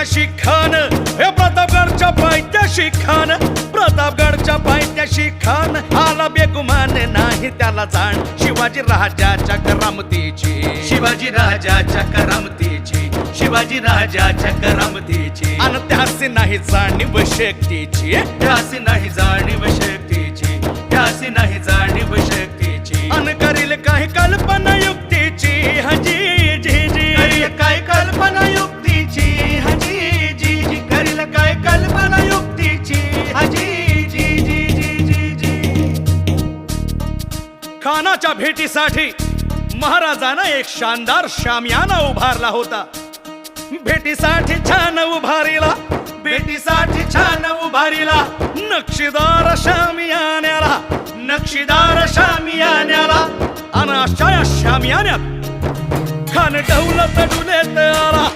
पायथ्याशी खान, हे प्रतापगडच्या पायथ्याशी खान, प्रतापगडच्या पायथ्याशी खान, आला बेगुमान नाही त्याला जाण शिवाजी राजाच्या करामतीची, शिवाजी राजाच्या करामतीची, शिवाजी राजाच्या करामतीची. अन त्यासी नाही जाणीव शक्तीची, त्यासी नाही जाणीव शक्तीची, त्यासी नाही जाणीव शक्तीची. अन करील काही कल्पना युक्तीची, हजी जी जी करील काय कल्पना युक्तीची, हजी जी जी. करील काय कल्पना युक्तीची, हजी जी जी जी जी जी. खानाच्या भेटीसाठी महाराजानं एक शानदार शामियाना उभारला होता. भेटीसाठी छान उभारीला, भेटीसाठी छान उभारीला, नक्षीदार शामियान्याला, नक्षीदार शामियान्याला. अन अशा या शामियान्यात खान डौलत डुलेत आला,